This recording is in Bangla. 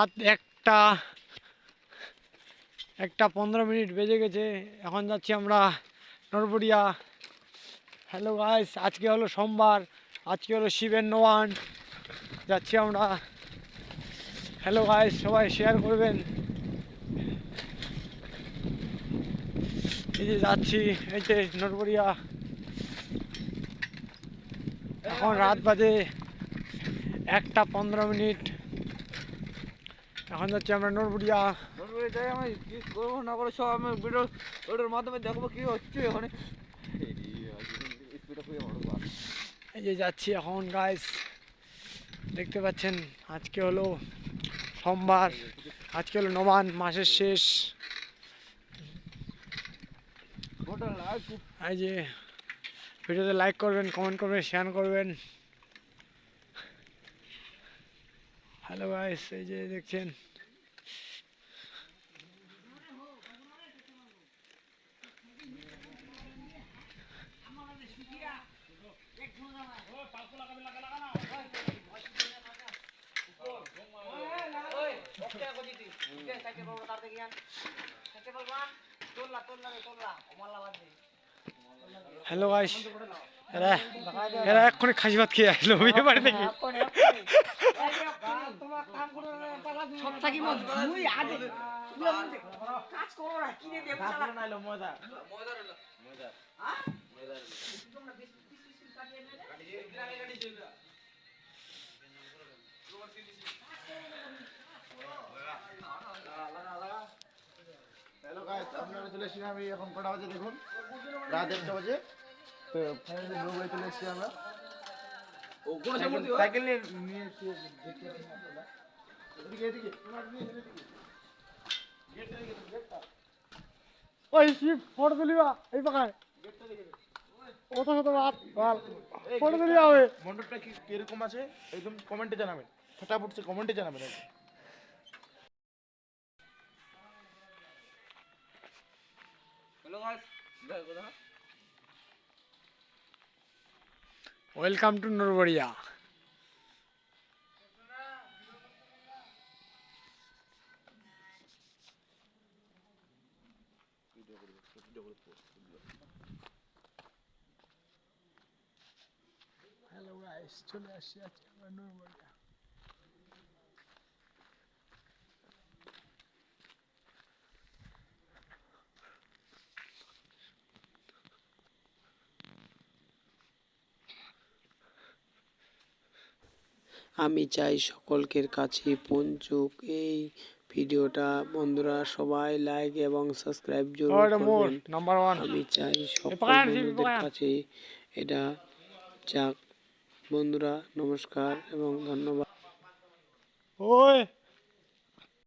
রাত 1:15 বেজে গেছে। এখন যাচ্ছি আমরা নরবরিয়া। হ্যালো গাইস, আজকে হলো সোমবার, আজকে হলো শিবের নবান। যাচ্ছি আমরা। হ্যালো গাইস, সবাই শেয়ার করবেন। এই যে যাচ্ছি, এই যে নরবরিয়া। এখন রাত বাজে 1:15। এখন যাচ্ছি আমরা নরবরিয়া। যাই আমি কি করবো না করে সব আমি ভিডিও ওটার মাধ্যমে দেখবো কি হচ্ছে ওখানে। এই যে যাচ্ছি এখন গাইস, দেখতে পাচ্ছেন আজকে হলো সোমবার, আজকে হলো নবান মাসের শেষ। এই যে ভিডিওতে লাইক করবেন, কমেন্ট করবেন, শেয়ার করবেন। হ্যালো গাইস, এই যে দেখছেন। হ্যালো গাইস, এরা এরা এক্ষুনি খাসি ভাত খেয়ে আসলো বিয়ে বাড়ি থেকে। হ্যালো গাইস, আপনারা চলে এসেছি। আমি এখন কটা বাজে দেখুন, রাত 1টা বাজে। তো ফাইনালি নরবরে চলে এসেছি আমরা। সাইকেল নিয়ে এসেছি। এদিকে এদিকে ওই শিব ফটো তুলিবা এই পাকায় কত কত রাত বল, ফটো তুলিবা হবে। মন্ডপটা কি কিরকম আছে একদম কমেন্টে জানাবেন, ফটাফট সে কমেন্টে জানাবেন। হ্যালো গাইস, ওয়েলকাম টু নরবরিয়া। হ্যালো গাইস, চলে আসছি আজকে আমরা নরবরিয়া। আমি চাই সকলের কাছে পৌঁছুক এই ভিডিওটা। বন্ধুরা সবাই লাইক এবং সাবস্ক্রাইব জরুর করবেন। নাম্বার 1 আমি চাই সকল পাকান শিব বন্ধুদের পাকান। কাছে এটা যাক। বন্ধুরা নমস্কার এবং ধন্যবাদ। ওই